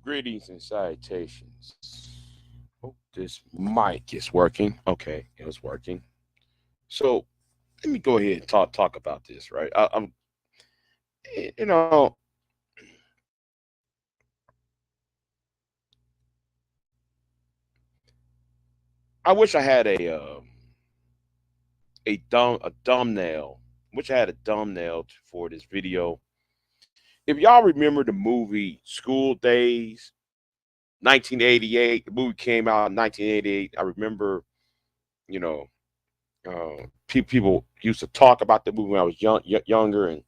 Greetings and salutations. Hope this mic is working. Okay, it was working. So let me go ahead and talk about this. Right, I'm you know I wish I had a thumbnail. Wish I had a thumbnail for this video. If y'all remember the movie School Days, 1988. The movie came out in 1988. I remember, you know, people used to talk about the movie when I was younger, and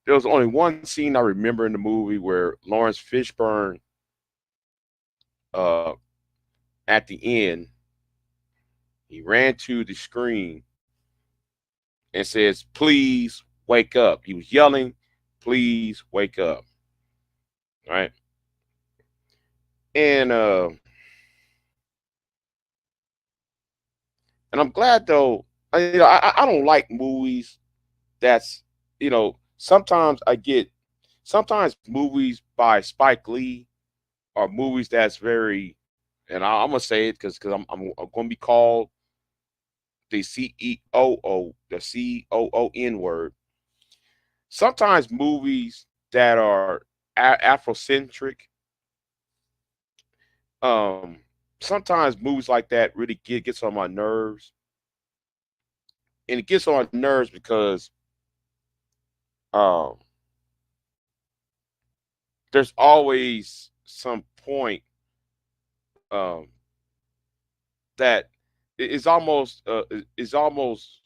there was only one scene I remember in the movie where Lawrence Fishburne, uh, at the end, he ran to the screen and says, "Please wake up." He was yelling, "Please wake up!" Right? And and I'm glad though. I don't like movies that's sometimes I get sometimes movies by Spike Lee are movies that's very, and I'm gonna say it because I'm gonna be called the COON word. Sometimes movies that are Afrocentric, um, sometimes movies like that really gets on my nerves, and it gets on my nerves because um, there's always some point um, that is almost is almost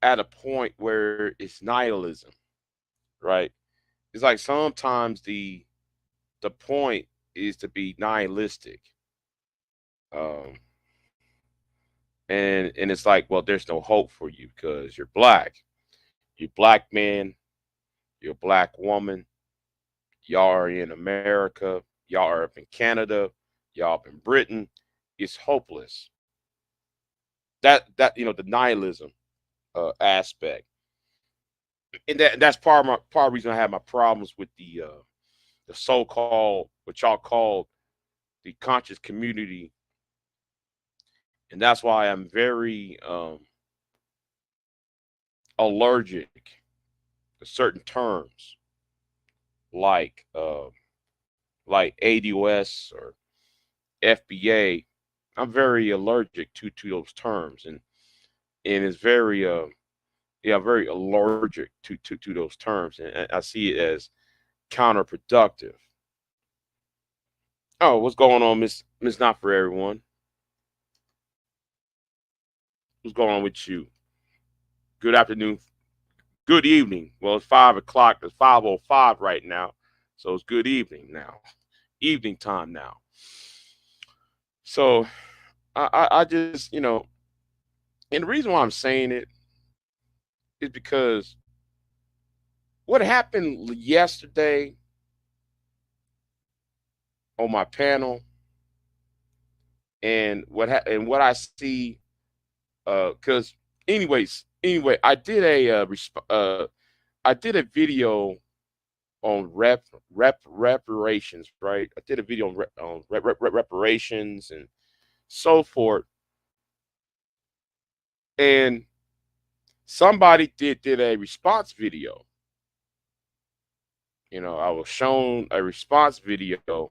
at a point where it's nihilism, right? It's like sometimes the point is to be nihilistic, um, and it's like, well, there's no hope for you because you're black man, you're a black woman, y'all are in America, y'all are up in Canada, y'all up in Britain. It's hopeless. That the nihilism aspect, and that's part of the reason I have my problems with the so-called what y'all call the conscious community, and that's why I'm very allergic to certain terms like like ADOS or FBA. I'm very allergic to those terms, and it's very yeah, very allergic to those terms, and I see it as counterproductive. Oh, what's going on, Miss Not for Everyone? What's going on with you? Good afternoon, good evening. Well, it's 5 o'clock. It's 5:05 right now, so it's good evening now, evening time now. So I just and the reason why I'm saying it is because what happened yesterday on my panel and and what I see because anyway, I did a video on reparations, right? I did a video on, reparations and so forth, and somebody did a response video. I was shown a response video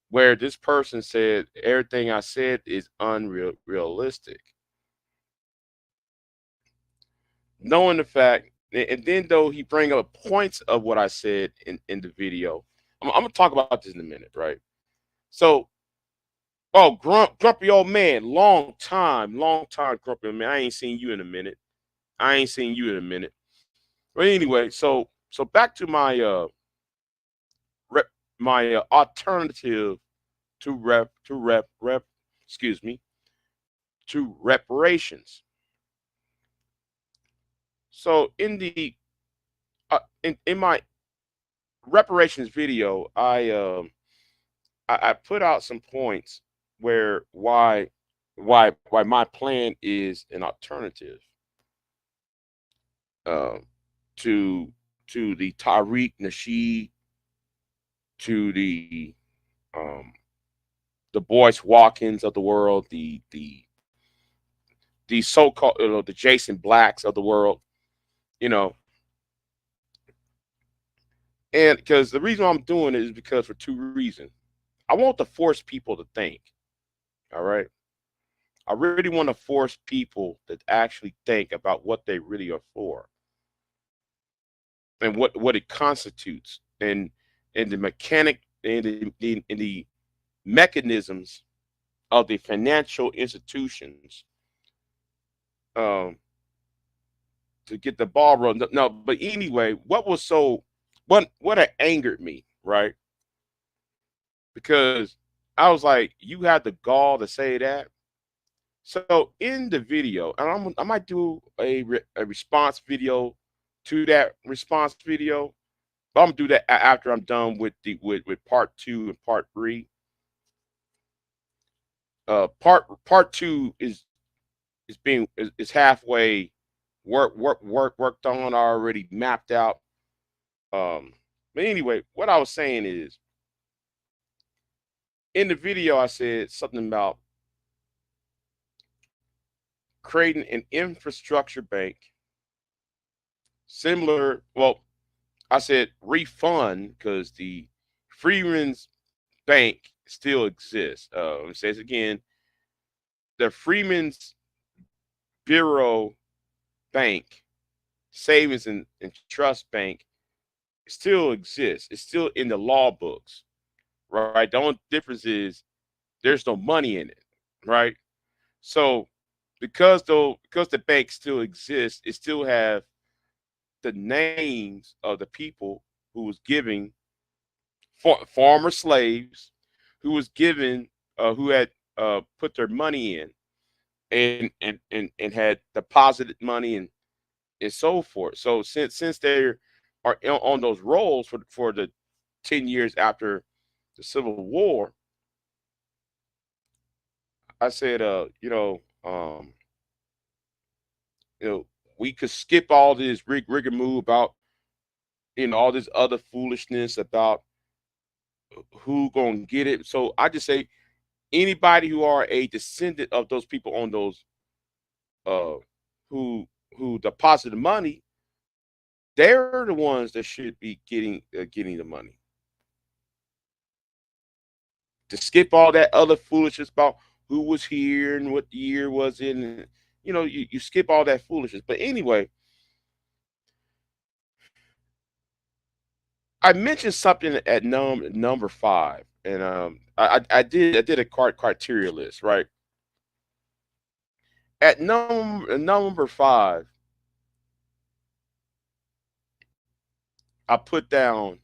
where this person said everything I said is unrealistic, knowing the fact, and then though he bring up points of what I said in the video. I'm gonna talk about this in a minute, right? So, oh, grumpy old man, long time, grumpy old man. I ain't seen you in a minute. I ain't seen you in a minute. But anyway, so back to my rep, my alternative to excuse me, to reparations. So in my reparations video, I put out some points where why my plan is an alternative uh, to to the Tariq Nasheed, to um, the Boyce Watkins of the world, the so-called, the Jason Blacks of the world, you know, and because the reason I'm doing it is because for two reasons. I want to force people to think. All right. I really want to force people to actually think about what they really are for and what it constitutes and the mechanic and the mechanisms of the financial institutions um, to get the ball rolling. No, but anyway, what had angered me, right? Because I was like, you had the gall to say that. So in the video, and I might do a response video to that response video, but I'm gonna do that after I'm done with with part two and part three. Part two is halfway worked on already mapped out. But anyway, what I was saying is in the video I said something about creating an infrastructure bank similar. Well, I said refund because the Freeman's Bank still exists. It says again, the Freeman's Bureau Bank, Savings and Trust Bank still exists. It's still in the law books, right? The only difference is there's no money in it, right? So because the bank still exists, it still have the names of the people who was giving former slaves who was given who had put their money in and had deposited money and so forth. So since they are on those rolls for the 10 years after the Civil War, I said, you know, we could skip all this rigmarole about all this other foolishness about who gonna get it. So I just say anybody who are a descendant of those people on those uh who deposited money, they're the ones that should be getting the money. To skip all that other foolishness about who was here and what year was it, and you skip all that foolishness. But anyway, I mentioned something at number five, and I did a criteria list, right? At number five, I put down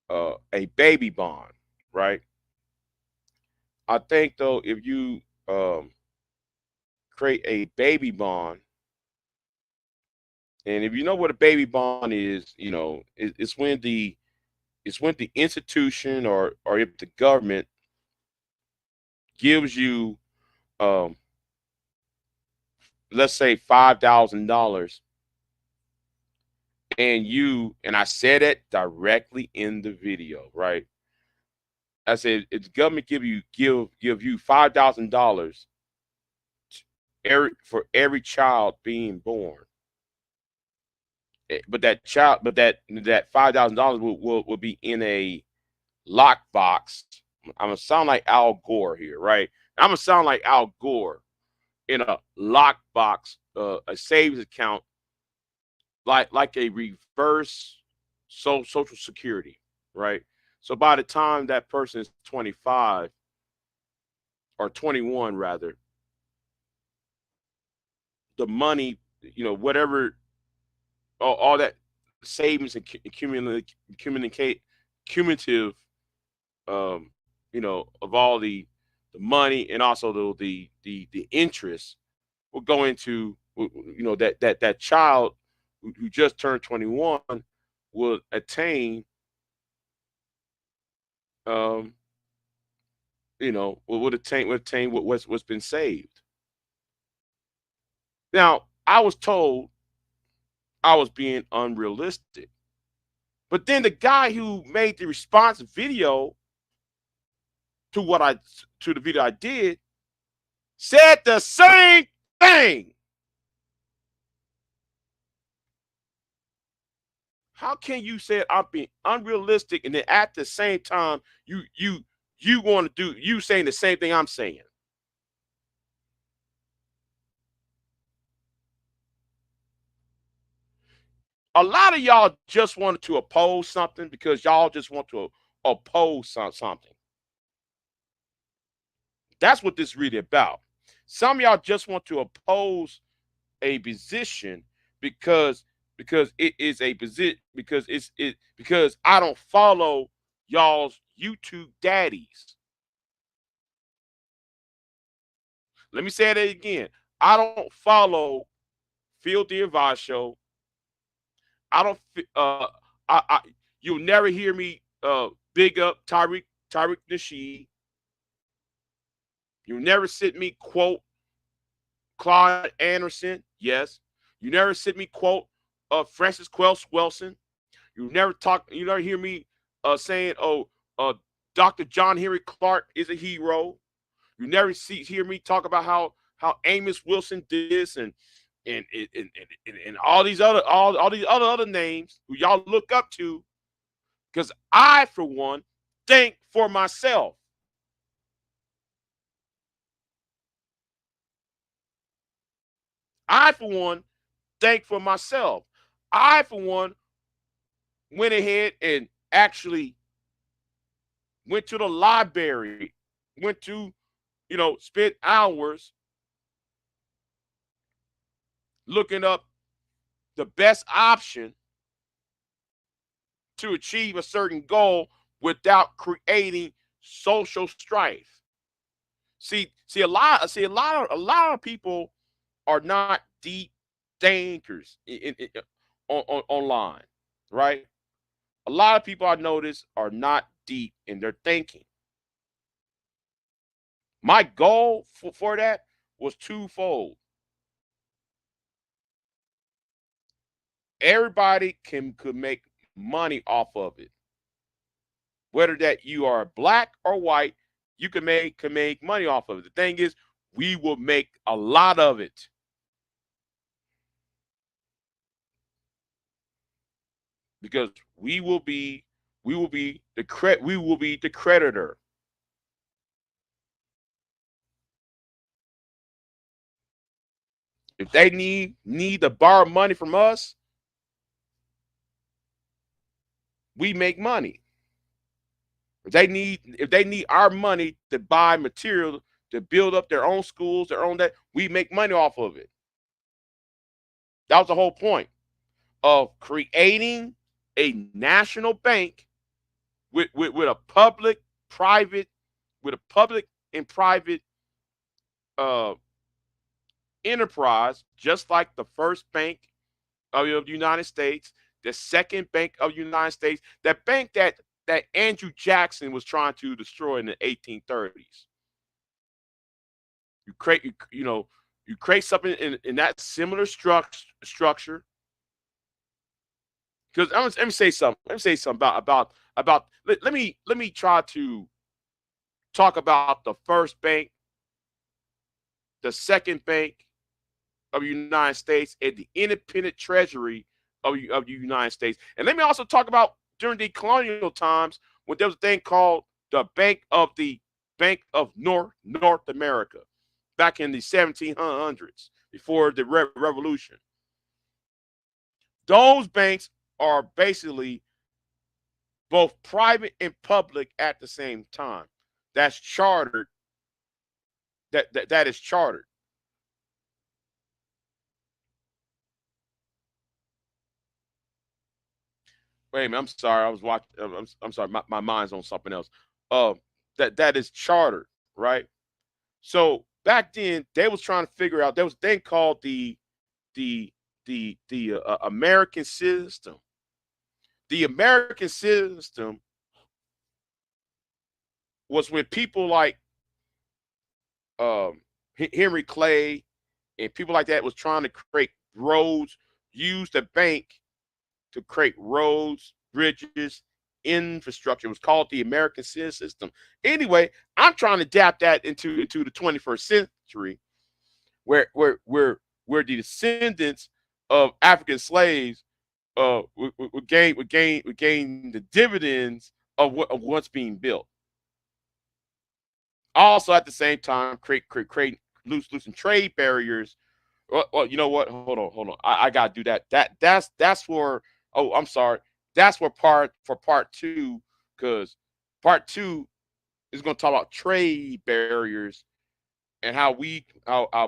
a baby bond, right? I think though, if you create a baby bond, and if you know what a baby bond is, it's when the institution or if the government gives you, um, let's say $5,000, and I said it directly in the video, right? I said if the government give you $5,000 for every child being born, but that $5,000 will be in a lockbox. I'm gonna sound like Al Gore here, right? I'm gonna sound like Al Gore in a lockbox, a savings account, like a reverse social security, right? So by the time that person is 25 or 21 rather, the money, whatever, all that savings and cumulative, um, of all the money and also the interest will go into, that child who just turned 21 will attain, um, would attain what's been saved. Now, I was told I was being unrealistic. But then the guy who made the response video to what I to the video I did said the same thing. How can you say I'm being unrealistic and then at the same time you want to do you saying the same thing I'm saying? A lot of y'all just wanted to oppose something because y'all just want to oppose something. That's what this really about. Some of y'all just want to oppose a position because it is a position because I don't follow y'all's YouTube daddies. Let me say that again. I don't follow Phil Advice Show. I don't. I you'll never hear me big up Tyreek Nasheed. You'll never sit me quote Claude Anderson. Yes. You never sit me quote Francis Quelch Wilson. You never hear me saying, oh, Dr. John Henry Clark is a hero. You never hear me talk about how Amos Wilson did this and all these other names who y'all look up to, because I, for one, think for myself. I, for one, think for myself. I, for one, went ahead and actually went to the library, went to, spent hours looking up the best option to achieve a certain goal without creating social strife. A lot of people are not deep thinkers online, right? A lot of people I notice are not deep in their thinking. My goal for that was twofold. Everybody could make money off of it. Whether that you are black or white, you can make money off of it. The thing is, we will make a lot of it because we will be the creditor. If they need to borrow money from us, we make money. If they need our money to buy material to build up their own schools, their own that, we make money off of it. That was the whole point of creating a national bank with a private with a public and private uh, enterprise, just like the first bank of the United States, the second bank of the United States, that bank that Andrew Jackson was trying to destroy in the 1830s. You create you create something in that similar structure. Because let me say something. Let me say something about. Let me try to talk about the first bank, the second bank of the United States, and the independent treasury of the United States. And let me also talk about during the colonial times when there was a thing called the Bank of North America back in the 1700s before the revolution. Those banks are basically both private and public at the same time. That's chartered. That is chartered. Wait a minute. I'm sorry. I was watching. I'm sorry. My mind's on something else. Uh, that is chartered, right? So back then they was trying to figure out. There was a thing called the American system. The American system was when people like Henry Clay and people like that was trying to create roads used the bank to create roads, bridges, infrastructure. It was called the American System. Anyway, I'm trying to adapt that into the 21st century, where the descendants of African slaves would gain the dividends of what's being built. Also, at the same time, create loosen trade barriers. Well, you know what? Hold on. I gotta do that. That's for. Oh, I'm sorry. That's part two, because part two is going to talk about trade barriers and how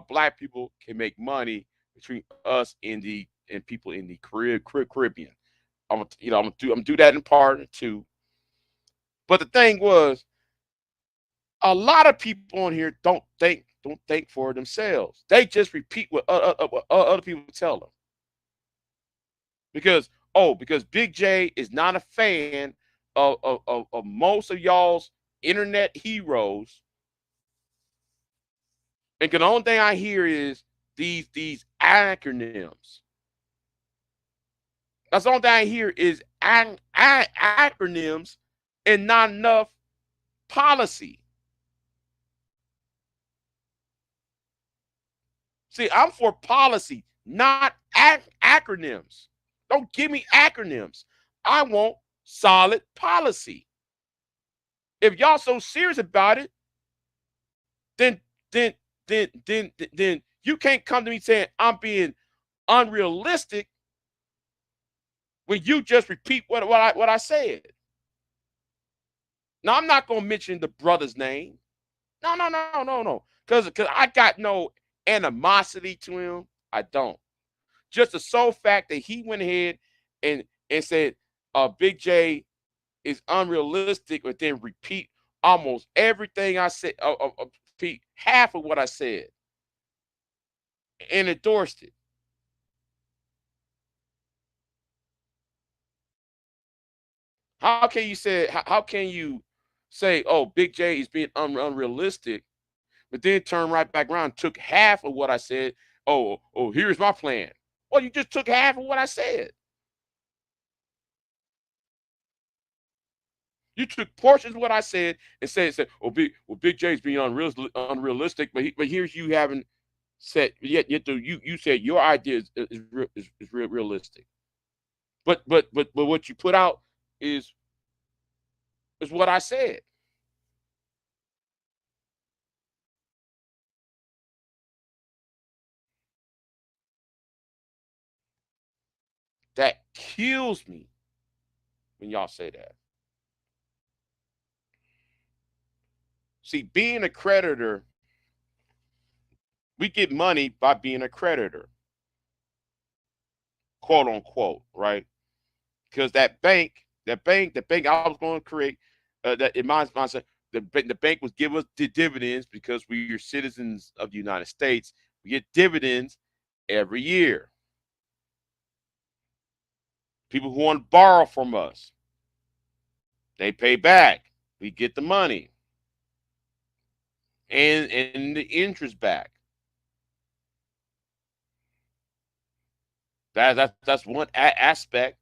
black people can make money between us and people in the Caribbean. I'm gonna do that in part two. But the thing was, a lot of people on here don't think for themselves. They just repeat what other people tell them, because Big J is not a fan of most of y'all's internet heroes, and the only thing I hear is these acronyms. That's the only thing I hear is acronyms and not enough policy. See, I'm for policy, not acronyms. Don't give me acronyms. I want solid policy. If y'all so serious about it, then then then you can't come to me saying I'm being unrealistic when you just repeat what I said. Now I'm not gonna mention the brother's name. No. Because I got no animosity to him. I don't. Just the sole fact that he went ahead and said Big J is unrealistic, but then repeat almost everything I said, repeat half of what I said, and endorsed it. How can you say? How can you say, "Oh, Big J is being unrealistic," but then turn right back around, took half of what I said? Oh, here's my plan. Well, you just took half of what I said. You took portions of what I said and said, Big J's being unrealistic, but here's you having said yet you said your idea is realistic, but what you put out is is what I said. That kills me when y'all say that. See, being a creditor, we get money by being a creditor, quote unquote, right? Because the bank I was going to create, that in my mindset, the bank would give us the dividends because we are citizens of the United States. We get dividends every year. People who want to borrow from us, they pay back. We get the money and the interest back. That's one aspect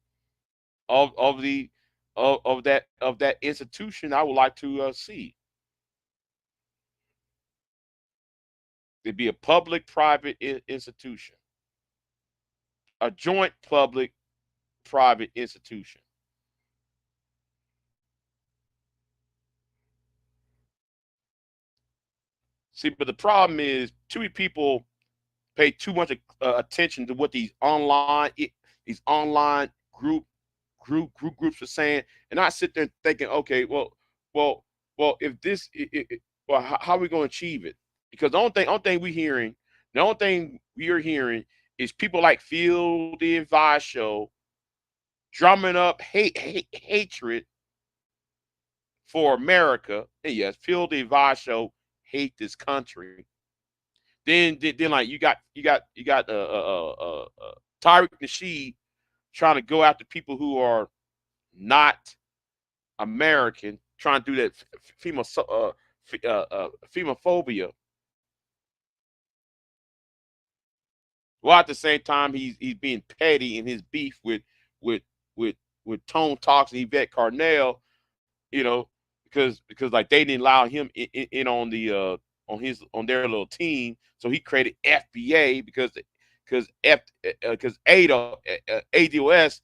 of the of that institution I would like to see. It'd be a public-private institution, a joint public-private institution. See, but the problem is too many people pay too much attention to what these online groups are saying, and I sit there thinking, okay, well, if this, well, how are we going to achieve it? Because the only thing we are hearing is people like Phil the Advice Show drumming up hatred for America. And yes, Phil the Advice Show hate this country. Then like you got Tariq Nasheed trying to go after people who are not American, trying to do that female femophobia. while at the same time he's being petty in his beef with with with Tone Talks and Yvette Carnell, you know, because like they didn't allow him in on the on their little team, so he created FBA because ADOS,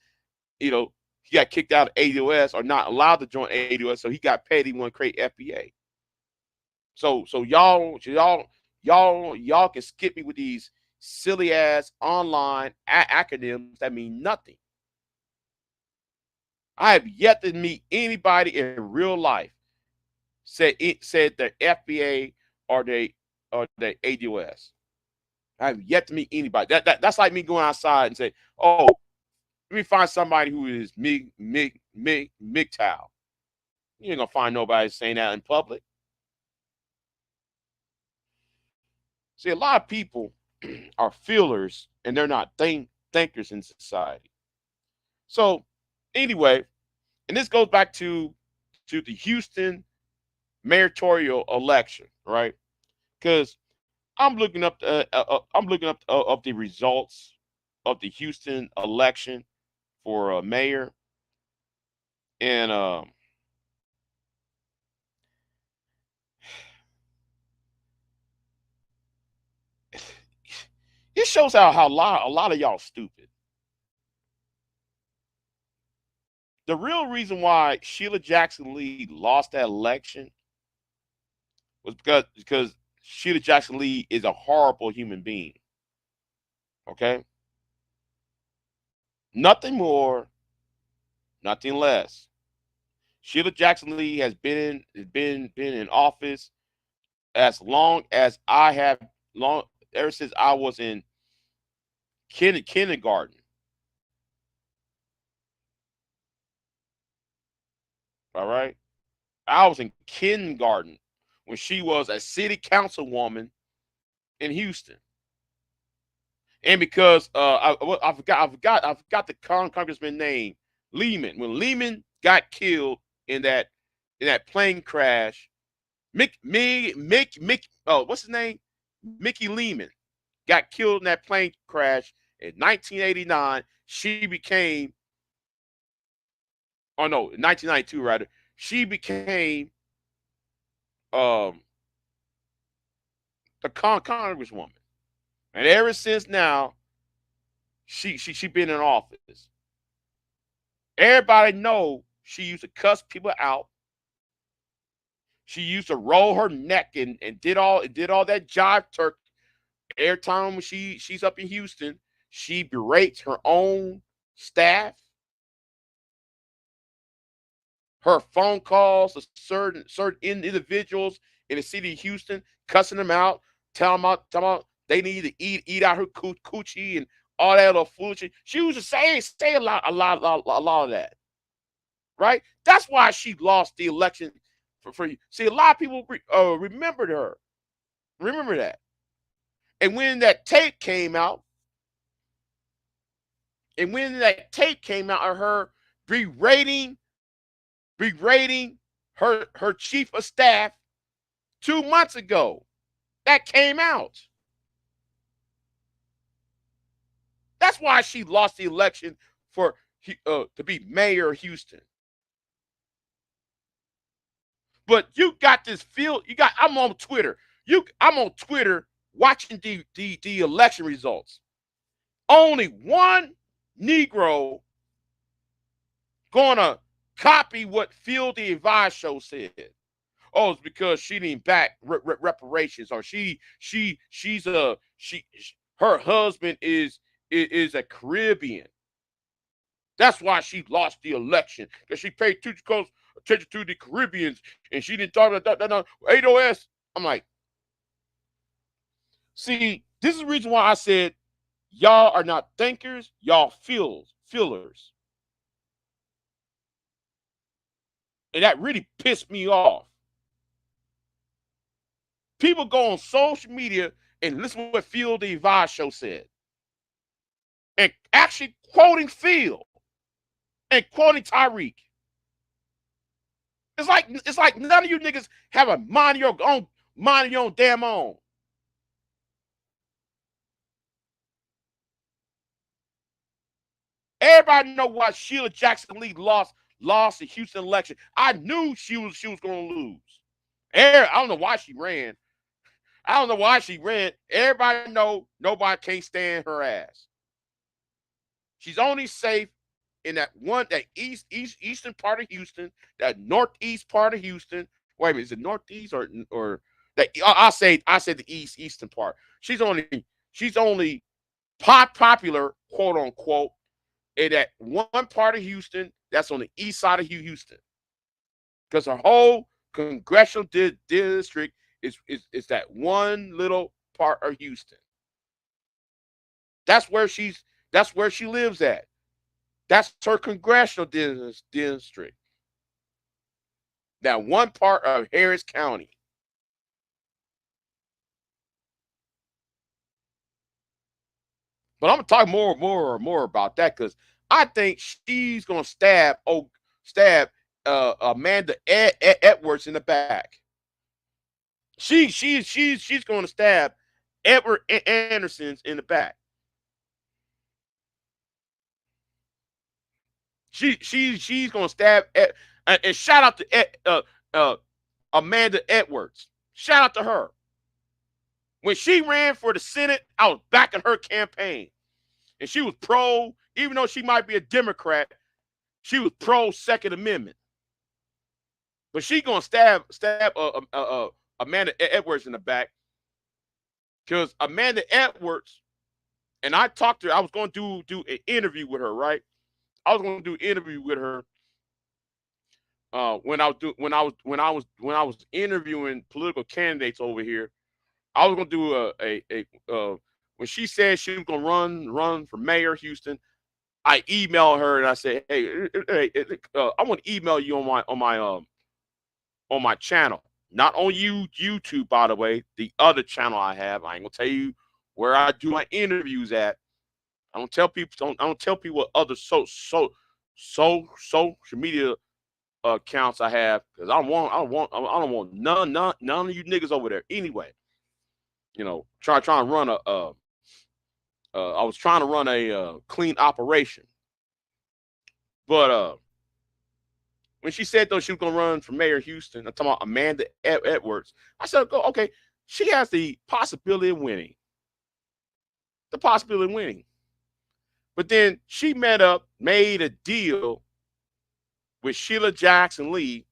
you know, he got kicked out of ADOS or not allowed to join ADOS, so he got paid. He want to create FBA. So y'all can skip me with these silly ass online acronyms that mean nothing. I have yet to meet anybody in real life said the FBA or the ADOS. I have yet to meet anybody. That's like me going outside and say, "Oh, let me find somebody who is MGTOW." You ain't gonna find nobody saying that in public. See, a lot of people are feelers and they're not thinkers in society. So, anyway, and this goes back to the Houston mayoral election, right? Because I'm looking up of the results of the Houston election for mayor, and it shows how a lot of y'all stupid. The real reason why Sheila Jackson Lee lost that election was because Sheila Jackson Lee is a horrible human being. Okay, nothing more, nothing less. Sheila Jackson Lee has been in office as long as I have long ever since I was in kindergarten. All right, I was in kindergarten when she was a city councilwoman in Houston. And because I forgot the congressman name, Lehman. When Lehman got killed in that plane crash, what's his name? Mickey Lehman got killed in that plane crash in 1989. She became, oh no, 1992 rather. She became um the congresswoman, and ever since now, she been in office. Everybody know she used to cuss people out. She used to roll her neck and did all that jive turk. Every time when she's up in Houston, she berates her own staff. Her phone calls to certain individuals in the city of Houston, cussing them out, telling them they need to eat out her coochie and all that little foolishness. She used to say a lot of that, right? That's why she lost the election for you. See, a lot of people remembered her. Remember that. And when that tape came out, of her berating berating her chief of staff 2 months ago, that came out. That's why she lost the election for to be mayor of Houston. But you got this feel. I'm on Twitter. I'm on Twitter watching the election results. Only one Negro gonna copy what Phil the Advice show said. Oh, it's because she didn't back reparations, or she's a she her husband is a Caribbean. That's why she lost the election, because she paid too close attention to the Caribbeans and she didn't talk about that ADOS. I'm like, see, this is the reason why I said y'all are not thinkers, y'all feelers. And that really pissed me off. People go on social media and listen to what Phil the Advice show said. And actually quoting Phil and quoting Tyreek. It's like none of you niggas have a mind of your own damn own. Everybody know why Sheila Jackson Lee lost the Houston election. I knew she was going to lose. I don't know why she ran. I don't know why she ran. Everybody know nobody can't stand her ass. She's only safe in that eastern part of Houston, that northeast part of Houston. Wait a minute, is it northeast or that? I say the eastern part. She's only popular, quote unquote, in that one part of Houston that's on the east side of Houston, because her whole congressional district is that one little part of Houston. That's where she lives at. That's her congressional district. That one part of Harris County. But I'm gonna talk more about that, because I think she's gonna stab Amanda Edwards in the back. She's gonna stab Edward Anderson in the back. She's gonna stab and shout out to Amanda Edwards. Shout out to her. When she ran for the Senate, I was backing her campaign. And she was pro, even though she might be a Democrat, she was pro Second Amendment. But she gonna stab Amanda Edwards in the back, because Amanda Edwards, and I talked to her. I was going to do an interview with her, right? I was going to do an interview with her when I was interviewing political candidates over here. I was going to do when she said she was going to run for mayor of Houston. I emailed her and I said, "Hey, I want to email you on my channel, not on YouTube, by the way. The other channel I have. I ain't gonna tell you where I do my interviews at. I don't tell people. I don't tell people what other social media accounts I have, because I don't want none of you niggas over there. Anyway, trying to run I was trying to run a clean operation, but when she said though she was gonna run for mayor of Houston, I'm talking about Amanda Edwards. I said, okay, she has the possibility of winning. The possibility of winning. But then she made a deal with Sheila Jackson Lee,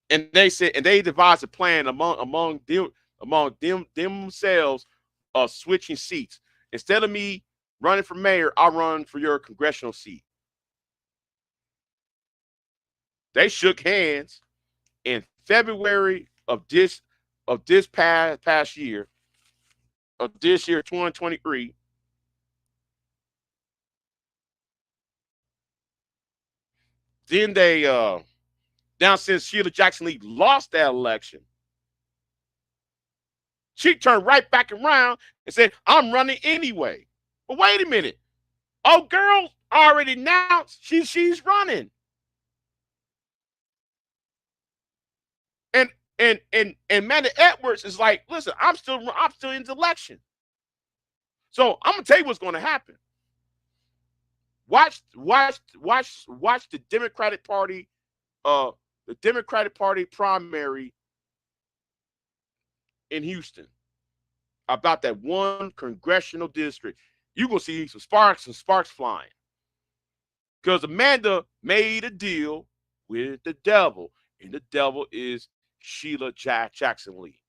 and they devised a plan among themselves of switching seats. Instead of me running for mayor, I'll run for your congressional seat. They shook hands in February of this past year, of this year 2023. Then they now, since Sheila Jackson Lee lost that election, she turned right back around and said, "I'm running anyway." But wait a minute. Oh, girl already announced she's running. And Amanda Edwards is like, "Listen, I'm still in the election." So I'm gonna tell you what's gonna happen. Watch the Democratic Party, primary in Houston about that one congressional district. You're gonna see some sparks flying. Because Amanda made a deal with the devil, and the devil is Sheila Jackson Lee.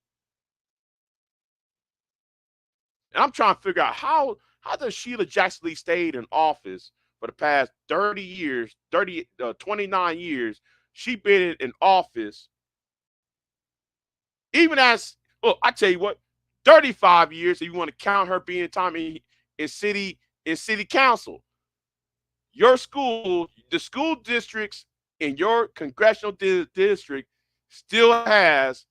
And I'm trying to figure out how does Sheila Jackson Lee stayed in office for the past 29 years. She been in office, even as, well, I tell you what, 35 years if you want to count her being time in city council. Your school, the school districts in your congressional district still has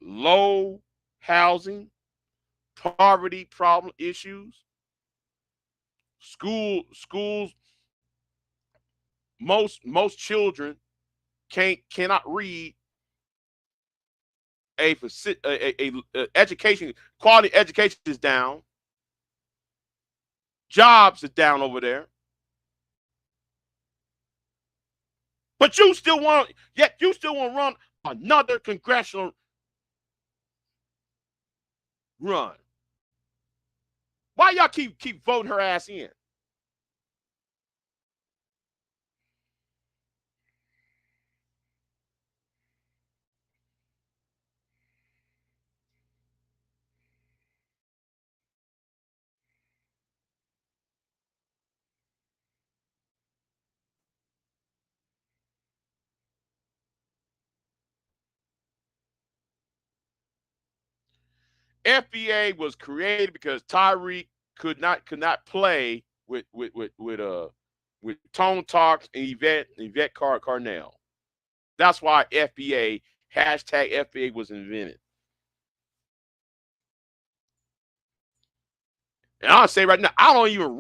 low housing, poverty problem issues. Schools, most children cannot read. A education, quality education is down. Jobs is down over there. But you still want, yet you still want to run another congressional run. Why y'all keep voting her ass in? FBA was created because Tyreek could not play with Tone Talks and Yvette Carnell. That's why FBA hashtag FBA was invented. And I'll say right now, I don't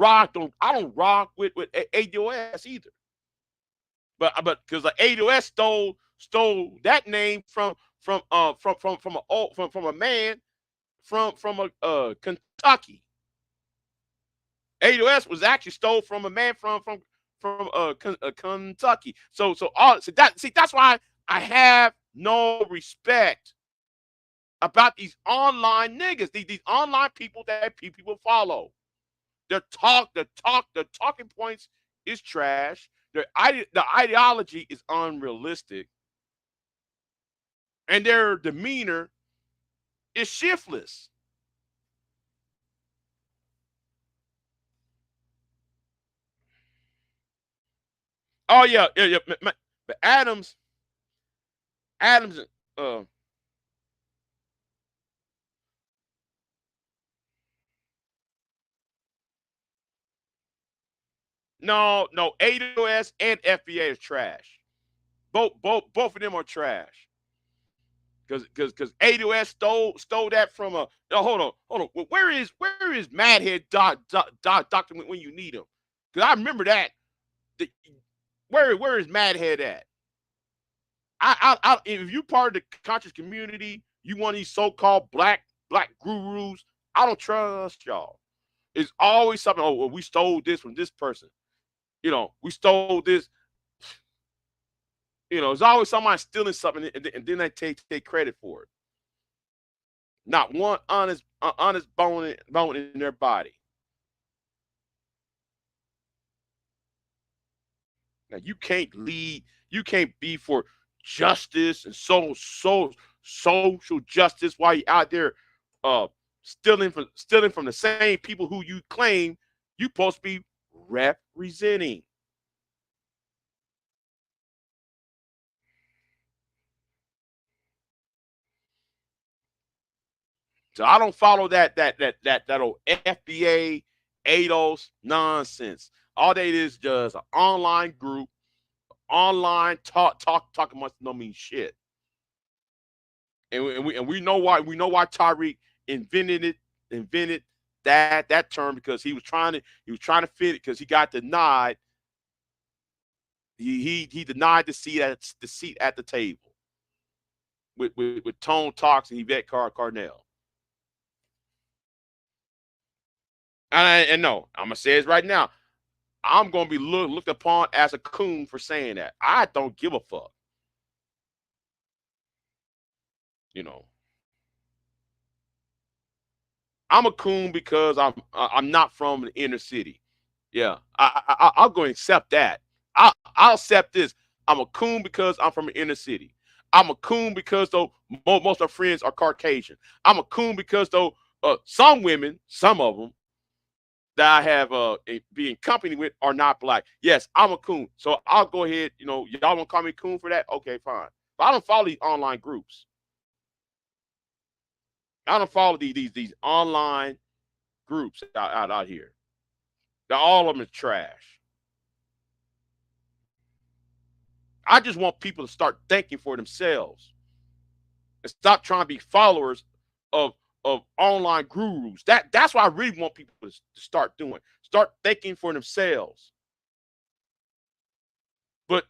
rock with ADOS either. But because ADOS stole that name from a man from a Kentucky. ADOS was actually stole from a man from Kentucky. That's why I have no respect about these online niggas, these online people that people follow. The talking points is trash. The ideology is unrealistic, and their demeanor is shiftless. Oh yeah. But Adams, uh, no, AWS and FBA is trash. Both of them are trash. Because AWS stole that from a. No, hold on. Where is Madhead Doctor when you need him? Because I remember that. The, where is Madhead at? If you part of the conscious community, you want these so-called black gurus. I don't trust y'all. It's always something. Oh, well, we stole this from this person. We stole this. It's always somebody stealing something, and then they take credit for it. Not one honest bone in their body. Now you can't lead. You can't be for justice and social justice while you're out there uh, stealing from the same people who you claim you supposed to be representing. So I don't follow that old FBA ADOS nonsense. All that is just an online group, online talking must no mean shit. And we know why Tyreek invented that term because he was trying to fit it because he got denied. He denied the seat at the table with Tone Talks and Yvette Carnell. And no, I'm gonna say this right now. I'm gonna be looked upon as a coon for saying that. I don't give a fuck. You know, I'm a coon because I'm not from the inner city. Yeah, I'll go and accept that. I'll accept this. I'm a coon because I'm from the inner city. I'm a coon because though most of our friends are Caucasian. I'm a coon because though some women, some of them that I have be in company with are not black. Yes, I'm a coon. So I'll go ahead. Y'all want to call me coon for that? Okay, fine. But I don't follow these online groups. I don't follow these online groups out here. All of them is trash. I just want people to start thinking for themselves and stop trying to be followers of online gurus. That's what I really want people to start doing. Start thinking for themselves. But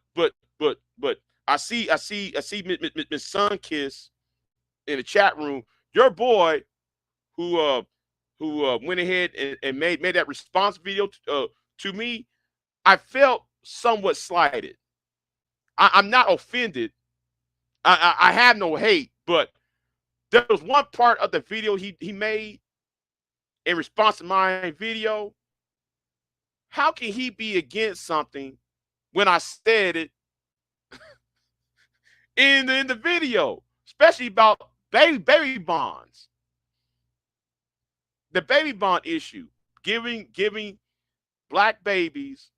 I see Miss Sunkiss in the chat room. Your boy who who went ahead and made that response video to me, I felt somewhat slighted. I'm not offended. I have no hate, but there was one part of the video he made in response to my video. How can he be against something when I said it in the video, especially about baby bonds, the baby bond issue, giving black babies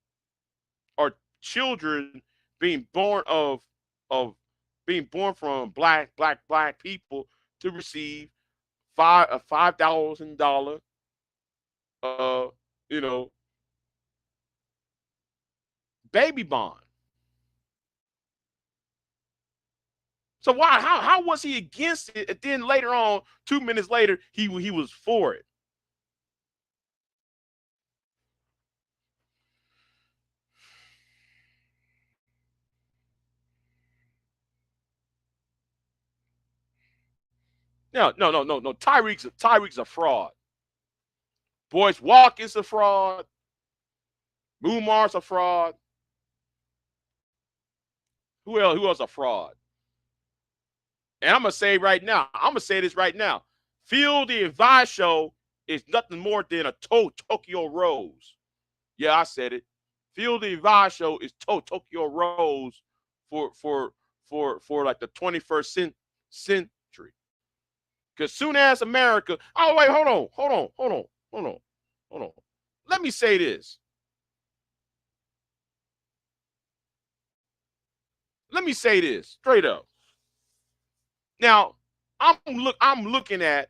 or children being born of being born from black people to receive $5,000 uh you know baby bond. So why how was he against it? And then later on, 2 minutes later, he was for it. No. Tyreek's a fraud. Boyce Watkins a fraud. Mumar's a fraud. Who else a fraud? And I'm gonna say right now, I'm gonna say this right now. Phil the Advice Show is nothing more than a Tokyo Rose. Yeah, I said it. Phil the Advice Show is Tokyo Rose for like the 21st century. Because soon as America, oh wait, hold on. Let me say this. Let me say this straight up. Now, I'm looking at,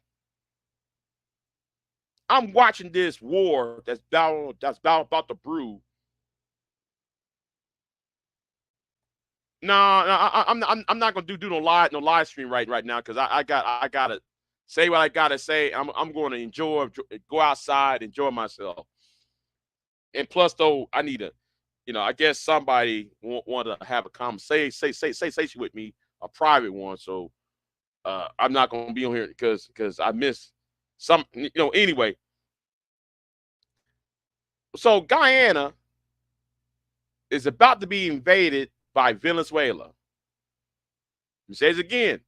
I'm watching this war that's about to brew. I'm not gonna do no live stream right now because I gotta say what I gotta say. I'm going to go outside, enjoy myself. And plus, though, I need to, I guess somebody want to have a conversation, say with me, a private one. So I'm not gonna be on here because I miss some, Anyway, so Guyana is about to be invaded by Venezuela. He says again,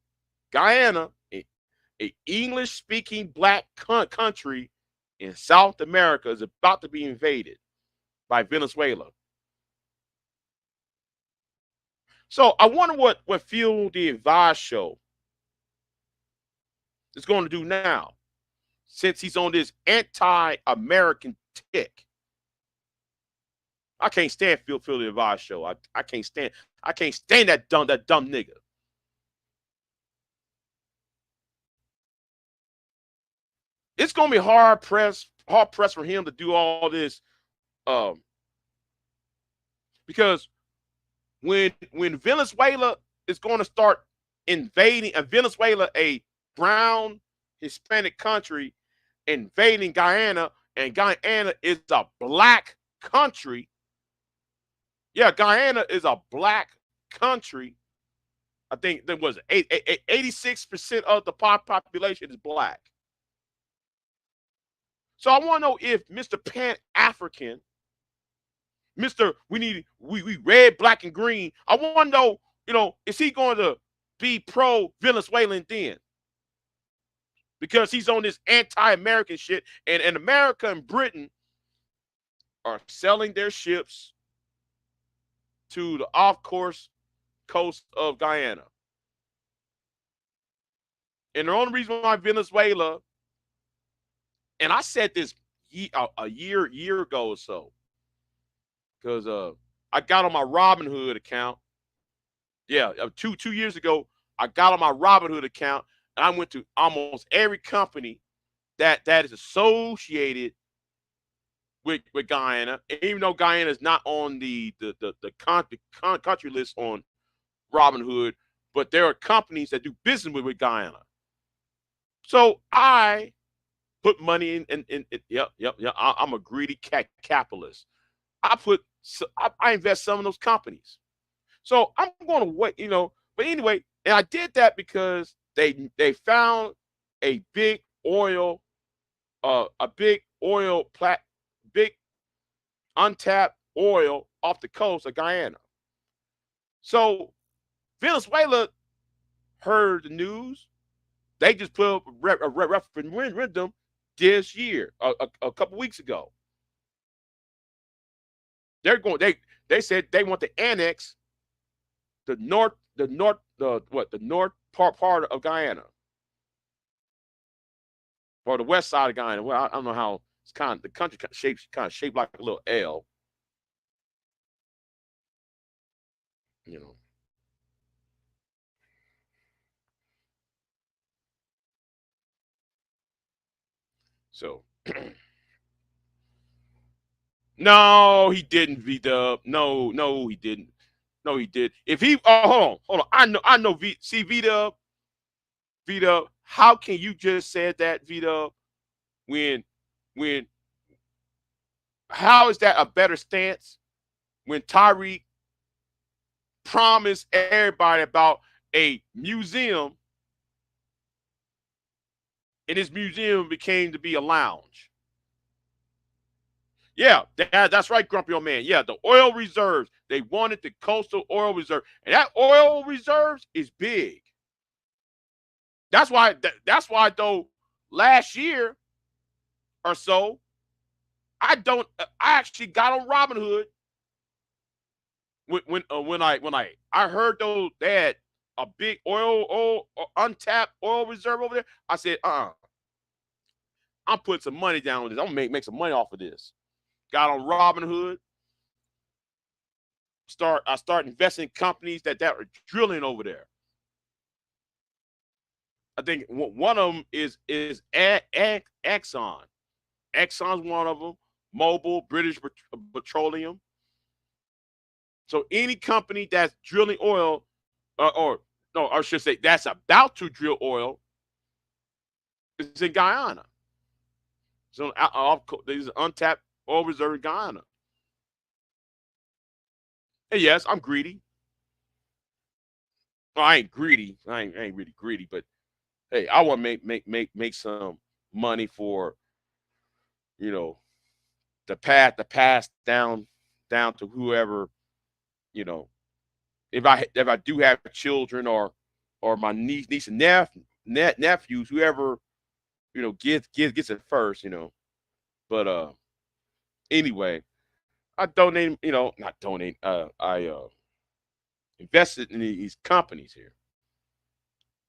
Guyana, a English-speaking black country in South America, is about to be invaded by Venezuela. So I wonder what Phil the Advice Show is going to do now, since he's on this anti-American tick. I can't stand Phil the Advice Show. I can't stand that dumb nigga. It's gonna be hard pressed for him to do all this, because when Venezuela is going to start invading, Venezuela, a brown Hispanic country, invading Guyana, and Guyana is a black country. Yeah, Guyana is a black country. I think there was 86% of the population is black. So I want to know if Mr. Pan African, Mr. We red, black, and green. I want to know, is he going to be pro Venezuelan then? Because he's on this anti-American shit, and America and Britain are selling their ships to the off-course coast of Guyana. And the only reason why Venezuela, and I said this a year ago or so, because I got on my Robinhood account. Yeah, 2 years ago, I got on my Robinhood account, and I went to almost every company that is associated with Guyana. And even though Guyana is not on the country list on Robinhood, but there are companies that do business with Guyana. So I put money in. Yep. I'm a greedy capitalist. I invest some of those companies. So I'm going to wait, But anyway, and I did that because they found a big oil a big big untapped oil off the coast of Guyana. So Venezuela heard the news. They just put a referendum this year, a couple weeks ago. They said they want to annex the north part of Guyana, or the west side of Guyana. Well, I don't know how it's the country shaped like a little L, you know. So no, he didn't, V Dub. No, no, he didn't. No, he did. If he hold on. I know V Dub, V Dub. How can you just say that, V Dub, when when how is that a better stance when Tyreek promised everybody about a museum, and this museum became to be a lounge? Yeah, that's right, grumpy old man. Yeah, the oil reserves. They wanted the coastal oil reserve, and that oil reserves is big. That's why though last year or so, I actually got on Robinhood when I heard those they had a big oil untapped oil reserve over there. I said, I'm putting some money down on this. I'm gonna make some money off of this. Got on Robinhood. I start investing in companies that are drilling over there. I think one of them is Exxon. Exxon's one of them. Mobil, British Petroleum. So any company that's drilling oil, or no, I should say that's about to drill oil, is in Guyana. So there's untapped oil reserve in Guyana. And yes, I'm greedy. Well, I ain't greedy. I ain't really greedy, but hey, I want to make some money for you know the pass down to whoever, you know if I do have children, or my niece and nephews, whoever, gets it first, but anyway, I donate, not donate, I invested in these companies here.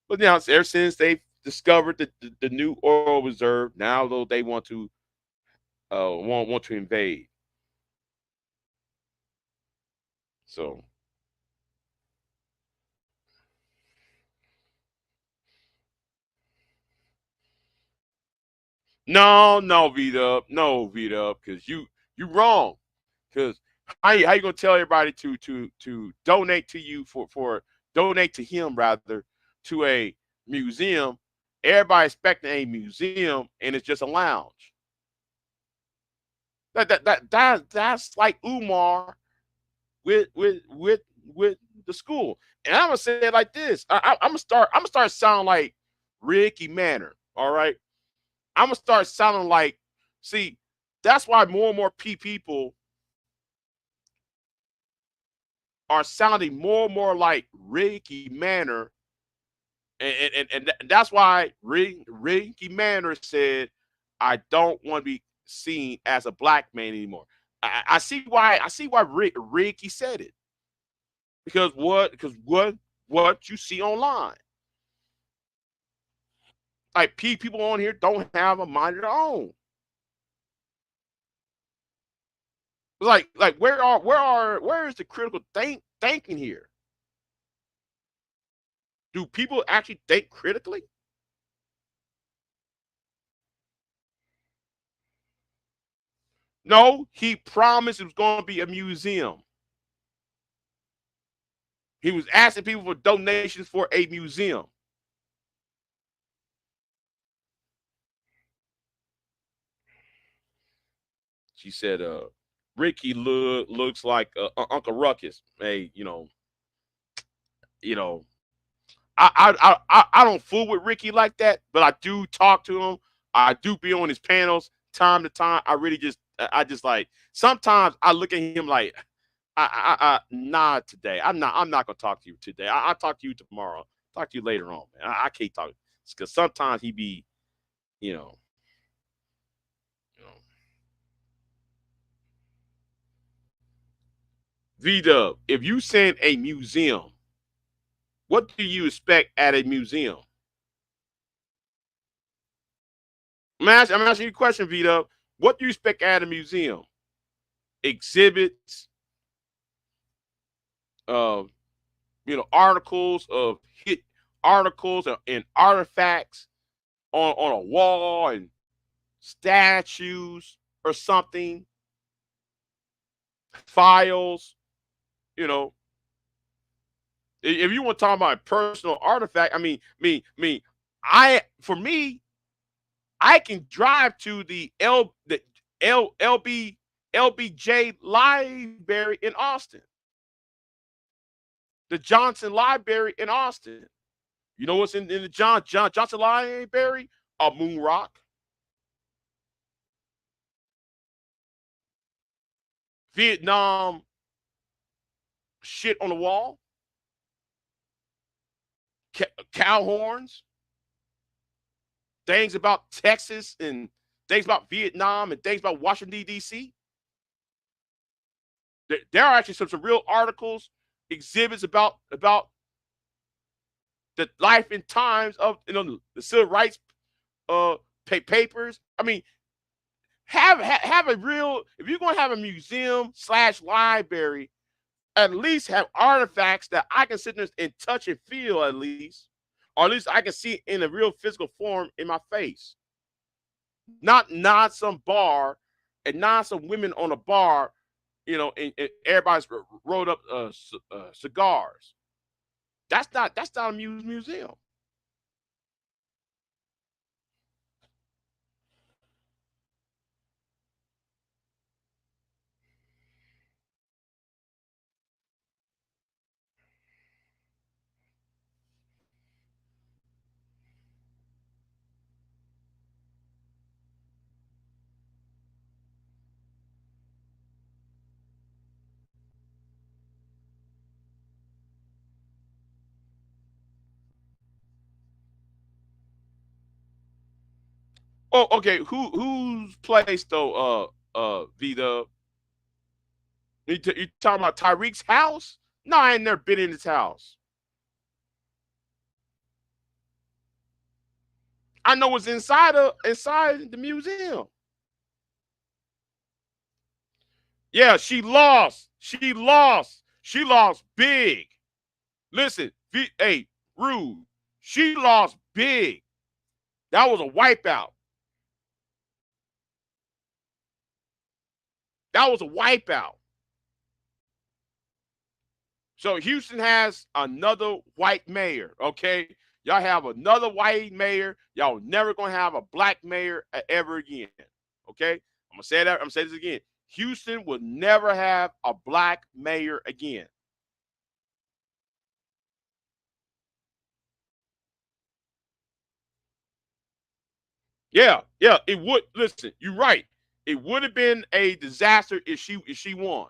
But now, ever since they've discovered the new oil reserve, now though they want to invade. So no, no, Vita, no, Vita, because you wrong. Because how you gonna tell everybody to donate to you for donate to him, rather, to a museum? Everybody expecting a museum, and it's just a lounge. That's like Umar with the school. And I'm gonna say it like this. I'm gonna start sounding like Ricky Manor. All right, I'm gonna start sounding like. See, that's why more and more people are sounding more and more like Ricky Manor, and that's why Ricky Manor said, "I don't want to be seen as a black man anymore." I see why. I see why Ricky said it, because what you see online, like people on here don't have a mind of their own. Like where is the critical thinking here? Do people actually think critically? No, he promised it was going to be a museum. He was asking people for donations for a museum. She said, Ricky looks like Uncle Ruckus. Hey, you know, I don't fool with Ricky like that, but I do talk to him. I do be on his panels time to time. I just like sometimes I look at him like not today. I'm not gonna talk to you today. I'll talk to you tomorrow. Talk to you later on, man. I can't talk because sometimes he be, you know, you know, V Dub. If you send a museum, what do you expect at a museum? I'm asking you a question, V Dub. What do you expect at a museum? Exhibits, uh, articles of hit articles and artifacts on a wall and statues or something, files, you know. If you want to talk about a personal artifact, I mean, for me, I can drive to the LBJ Library in Austin, the Johnson Library in Austin. You know what's in the Johnson Library? A moon rock, Vietnam shit on the wall, cow horns, things about Texas and things about Vietnam and things about Washington D.C. There are actually some real articles, exhibits about the life and times of the civil rights papers. I mean, have a real. If you're gonna have a museum slash library, at least have artifacts that I can sit there and touch and feel at least, or at least I can see in a real physical form in my face. Not some bar and not some women on a bar, and everybody's rolled up cigars. That's not a museum. Oh, okay. Whose place though? Vita. You talking about Tyreek's house? No, I ain't never been in his house. I know what's inside the museum. Yeah, she lost. She lost. She lost big. Listen, hey, Rude. She lost big. That was a wipeout. That was a wipeout. So Houston has another white mayor. Okay, y'all have another white mayor. Y'all never gonna have a black mayor ever again. Okay, I'm gonna say that. I'm gonna say this again. Houston will never have a black mayor again. Yeah, yeah, it would. Listen, you're right. It would have been a disaster if she won.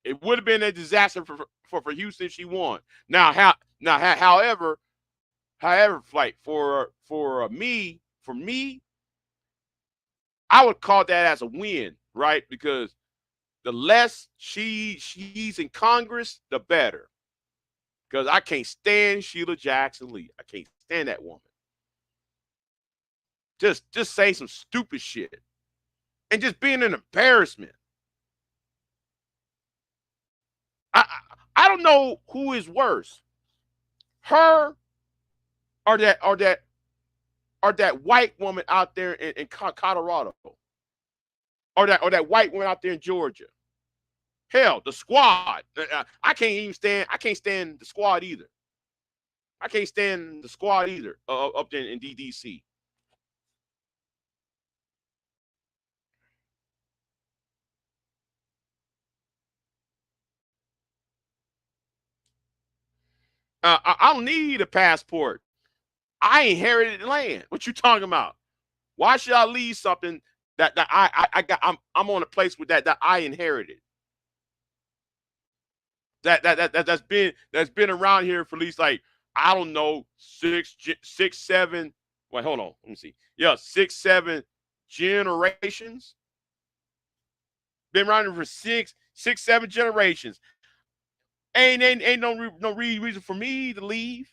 It would have been a disaster for Houston if she won. However, like for me, I would call that as a win, right? Because the less she's in Congress, the better. Because I can't stand Sheila Jackson Lee. I can't stand that woman. Just saying some stupid shit and just being an embarrassment. I don't know who is worse, her or that white woman out there in Colorado, or that white woman out there in Georgia. Hell, the squad. I can't stand the squad either. I can't stand the squad either up there in DDC. I don't need a passport. I inherited land. What you talking about? Why should I leave something that I got? I'm on a place with that I inherited. That's been around here for at least like I don't know 7. Wait, hold on. Let me see. Yeah, 6, 7 generations. Been around here for 6, 7 generations. Ain't no reason for me to leave.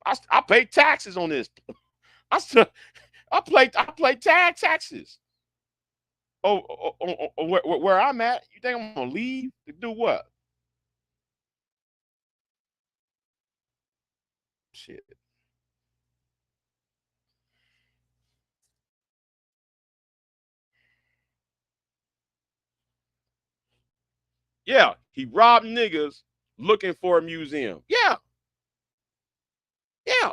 I pay taxes on this. I still I play taxes. Where I'm at, you think I'm gonna leave to do what? Shit. Yeah, he robbed niggas looking for a museum. Yeah, yeah.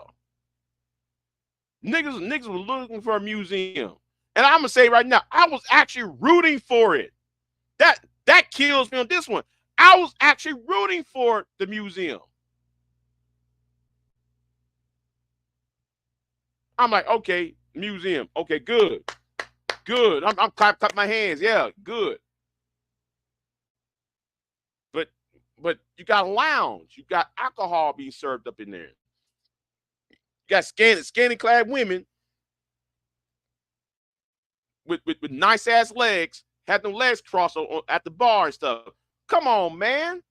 Niggas were looking for a museum. And I'm gonna say right now, I was actually rooting for it. That kills me on this one. I was actually rooting for the museum. I'm like, okay, museum. Okay, good. Good. I'm clap my hands. Yeah, good. But but you got a lounge. You got alcohol being served up in there. You got scanty clad women with nice ass legs, had them legs crossed at the bar and stuff. Come on, man.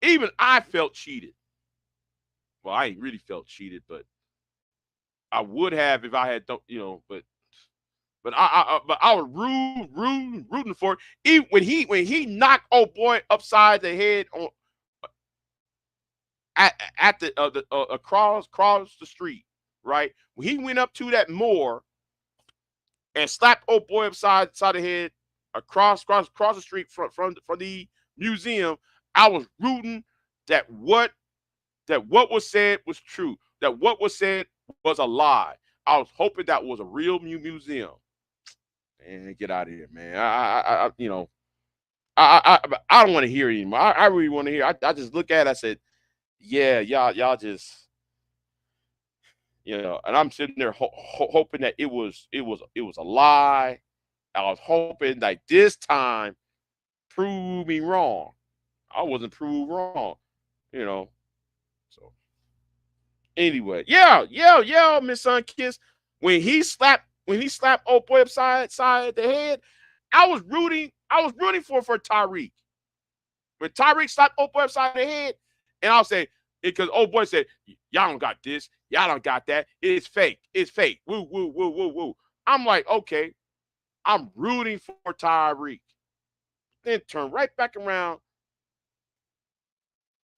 Even I felt cheated. Well, I ain't really felt cheated, but I would have if I had, but I was rooting for it. Even when he knocked old boy upside the head on at the across the street, right? When he went up to that moor and slapped old boy upside the head across the street from the museum, I was rooting that what was said was true, that what was said was a lie. I was hoping that was a real museum. Man, get out of here, man. I don't want to hear it anymore. I really want to hear. I just look at it. I said, yeah, y'all just, and I'm sitting there hoping that it was a lie. I was hoping like this time prove me wrong. I wasn't proved wrong, you know. So anyway, yeah, Miss Sunkiss. When he slapped old boy upside the head, I was rooting for Tyreek. When Tyreek slapped old boy upside the head, and I'll say, because old boy said, y'all don't got this, y'all don't got that. It's fake. It's fake. Woo, woo, woo, woo, woo. I'm like, okay, I'm rooting for Tyreek. Then turn right back around.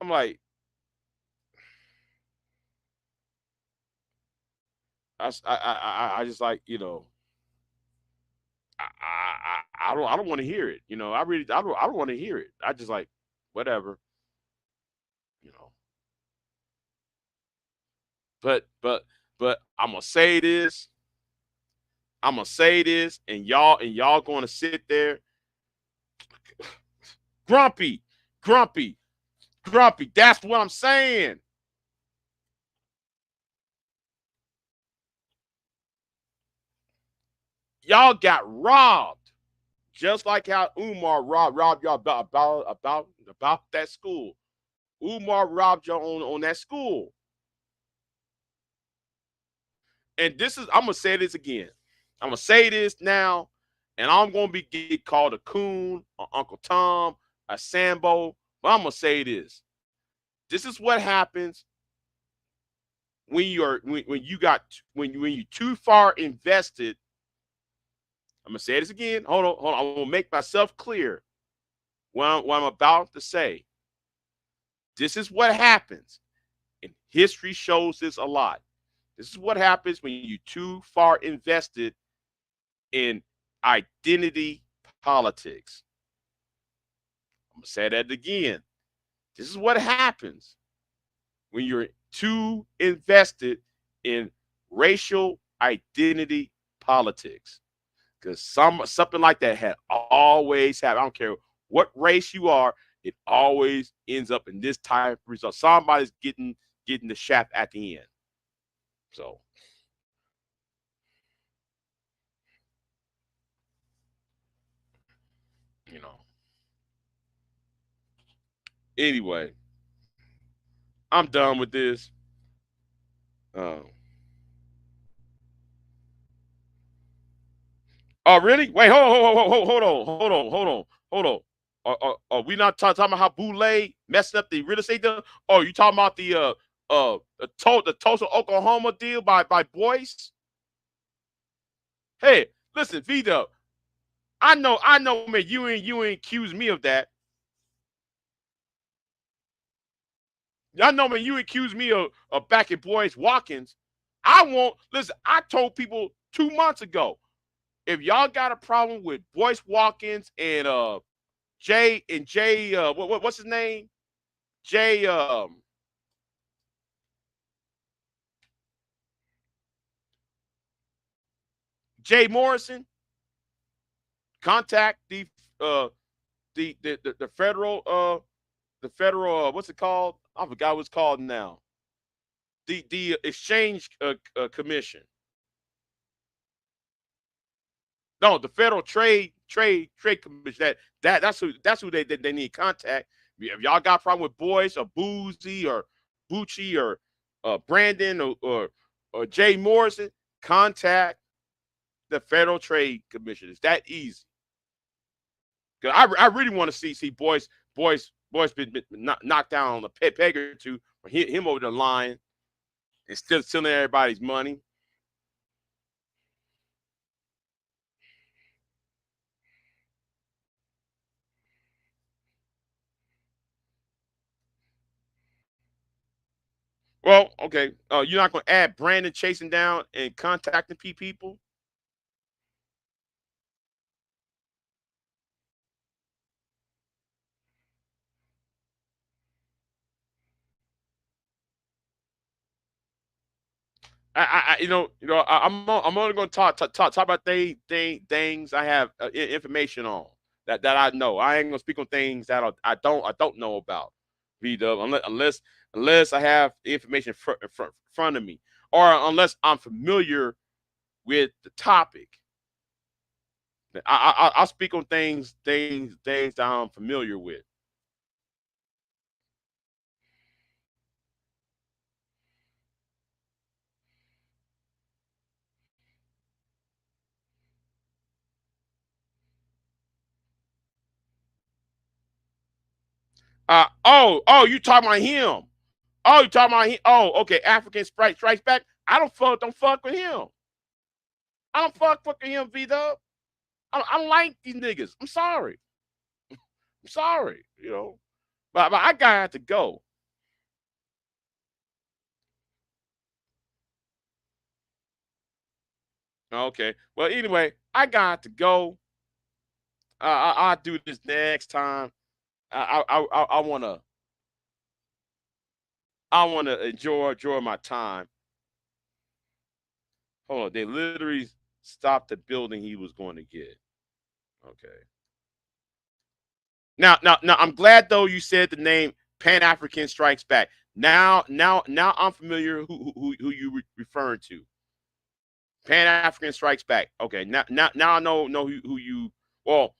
I'm like, I just like, I don't want to hear it. I don't want to hear it. I just like whatever, you know. But I'm gonna say this. I'm gonna say this, and y'all gonna sit there grumpy, grumpy, grumpy. That's what I'm saying. Y'all got robbed, just like how Umar robbed y'all about that school. Umar robbed y'all on that school. And this is, I'm gonna say this again. I'm gonna say this now, and I'm gonna be get called a coon, or Uncle Tom, a Sambo. But I'm gonna say this. This is what happens when you too far invested. I'm gonna say this again. Hold on. I'm gonna make myself clear what I'm about to say. This is what happens, and history shows this a lot. This is what happens when you too far invested in identity politics. I'm gonna say that again. This is what happens when you're too invested in racial identity politics. Because something like that had always happened. I don't care what race you are, it always ends up in this type of result. Somebody's getting getting the shaft at the end. So, you know. Anyway, I'm done with this. Um, oh, really? Wait, hold on. Are we not talking about how Boulay messed up the real estate deal? Oh, you talking about the Tulsa, Oklahoma deal by Boyce? Hey, listen, Vito. I know, man. You ain't accuse me of that. I know, man. You accuse me of backing Boyce Watkins. I won't listen. I told people 2 months ago, if y'all got a problem with Boyce Watkins and Jay what's his name? Jay Jay Morrison, contact uh the federal what's it called? I forgot what it's called now. The exchange commission. No, the federal trade commission. That's who they need to contact. If y'all got a problem with Boyce or Boozy or Bucci or Brandon or Jay Morrison, contact the Federal Trade Commission. It's that easy. Cause I really want to see Boyce been knocked down on a peg or two, or hit him over the line and still stealing everybody's money. Well, okay, you're not going to add Brandon chasing down and contacting people. I'm only going to talk about things I have information on that I know. I ain't going to speak on things that I don't know about. V Dub, unless I have the information in front of me, or unless I'm familiar with the topic. I'll speak on things that I'm familiar with. You talking about him? Oh, you talking about him? Oh, okay. African Sprite Strikes Back. I don't fuck with him. I don't fuck with him, V Dub. I don't like these niggas. I'm sorry. I'm sorry. But I got to go. Okay. Well, anyway, I got to go. I'll do this next time. I wanna enjoy my time. Hold on, they literally stopped the building he was going to get. Okay. Now, I'm glad though you said the name Pan African Strikes Back. Now, I'm familiar who you referring to. Pan African Strikes Back. Okay. Now I know who you. Well,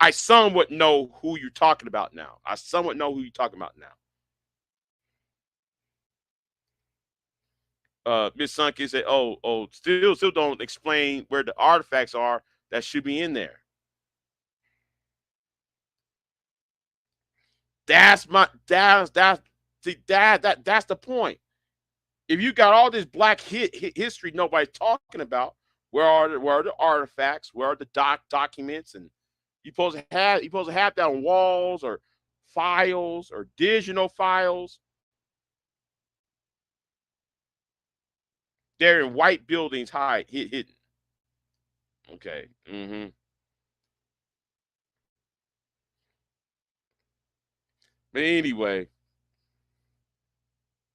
I somewhat know who you're talking about now. I somewhat know who you're talking about now. Miss Sunky said, still don't explain where the artifacts are that should be in there. That's the point. If you got all this black history nobody's talking about, where are the artifacts? Where are the documents? And you supposed to have that on walls or files or digital files. They're in white buildings, hidden. Okay.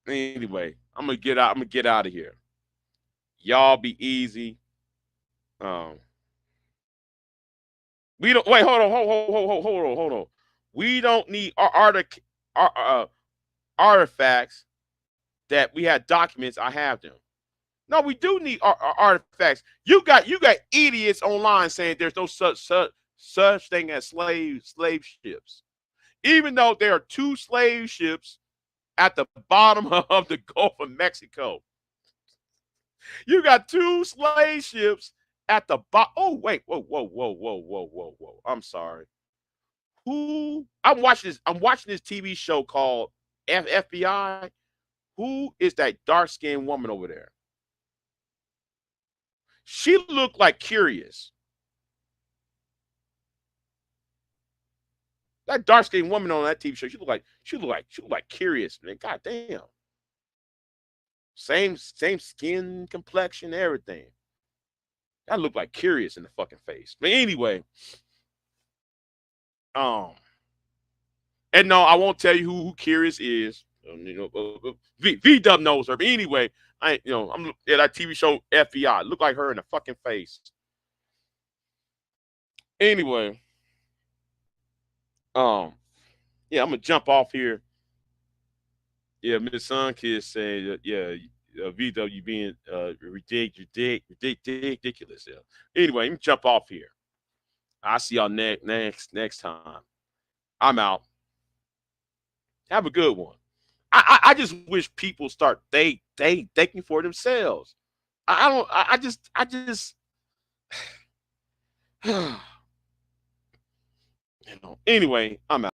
But anyway, I'm gonna get out. I'm gonna get out of here. Y'all be easy. Um, we don't wait. Hold on. Hold on. We don't need artifacts that we had documents. I have them. No, we do need artifacts. You got idiots online saying there's no such thing as slave ships, even though there are two slave ships at the bottom of the Gulf of Mexico. You got two slave ships at the bottom. Oh wait, whoa. I'm sorry. Who? I'm watching this. I'm watching this TV show called FBI. Who is that dark skinned woman over there? She looked like Curious. That dark skinned woman on that TV show. She looked like Curious, man. God damn. Same skin complexion, everything. That looked like Curious in the fucking face. But anyway, um, and no, I won't tell you who Curious is. V Dub knows her. But anyway, I'm at that TV show FBI. Look like her in the fucking face. Anyway, um, yeah, I'm gonna jump off here. Yeah, Miss Sunkist saying, yeah, VW being ridiculous. Yeah. Anyway, let me jump off here. I'll see y'all next time. I'm out. Have a good one. I just wish people start they thinking for themselves. I don't. I just. you know. Anyway, I'm out.